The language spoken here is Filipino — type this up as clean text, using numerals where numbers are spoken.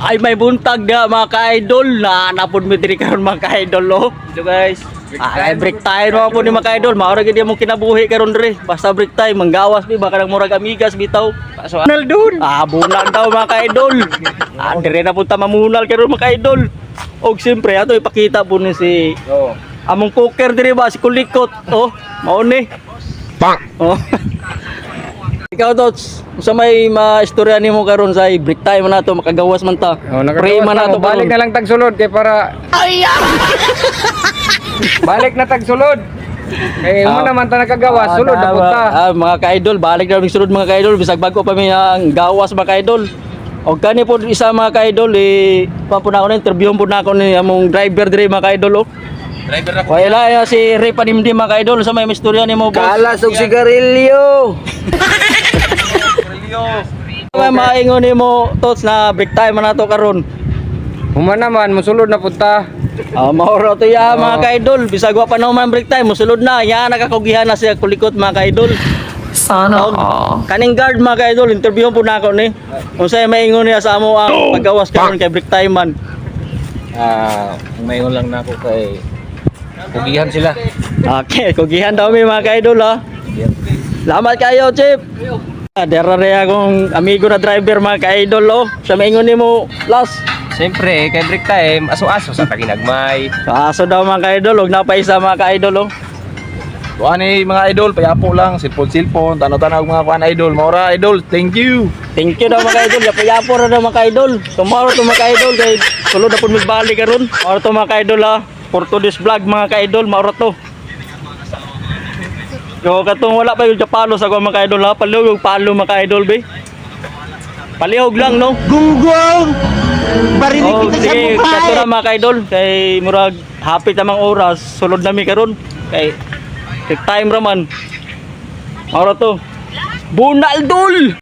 Ay may buntag na mga ka-idol na napod mo diri karon mga ka-idol oh. So guys, ay break time mo po ni mga ka-idol. Maura gid mo kinabuhi karon diri. Basta break time manggawas bi baka nang murag amigas bitaw. Bunal dun. Bunal daw mga ka-idol. Dire na punta mamunal karon mga ka-idol. Og siyempre ato ipakita po ni si among cooker diri ba si Kulikot. Oh, mao ni. Oh. Ikaw Tots, sa may maistorya nimo karon sa break time na to makagawas man ta. Pray man na to balik na lang tagsulod kay para balik na tagsulod. Eh mo naman ta nakagawas, sulod na punta. Mga ka-idol, balik na sulod mga ka-idol bisag bago pa mi ang gawas mga ka-idol. Og kani po isa mga ka-idol papuna ko na interview po na ako ni among driver dire mga ka-idol oh. Driver ako. Wala si Ray Panimdim mga ka-idol sa may istorya nimo boss. Kalas og sigarilyo. Maingon nimo Tots na break time man nato karon. Human naman mosulod na punta. Mauro to ya mga ka-idol, bisag wa pa naman break time mosulod na. Ya nakakugihan na siya Kulikot mga ka-idol. Sana kaning guard mga ka-idol, interview po na ako ni. Unsay maingon niya sa amo ang paggawas karon kay break time man. Maingon lang na ako kay kugihan sila. Okay, kugihan daw mi mga ka-idol ha. Salamat kayo, Chip. Dera rin akong amigo na driver mga ka-idol oh. Sa maingon nimo last. Siyempre kay break time aso-aso sa taginagmay. Kaso daw mga ka-idol, og napaisa mga ka-idol oh. Kuan ni mga idol, payapo lang, silpon, tanaw-tanaw mga kuan idol. Maura idol, thank you. Thank you daw mga ka-idol, yapo-yapo ra daw mga ka-idol. Tomorrow to mga ka-idol kay sulod na pud magbalik karon. Maura to mga ka-idol ha. For today's vlog mga ka-idol, maura to. Yo katong wala pa yung palo sa mga ka-idol ha. Palihog yung palo mga ka-idol be. Palihog lang no. Gunggong! Barinig kita sa Sige, buhay! kato na mga ka-idol. Kay murag hapit namang oras, sulod na mi karon. Kay take time raman. Maura to. Bunal dul!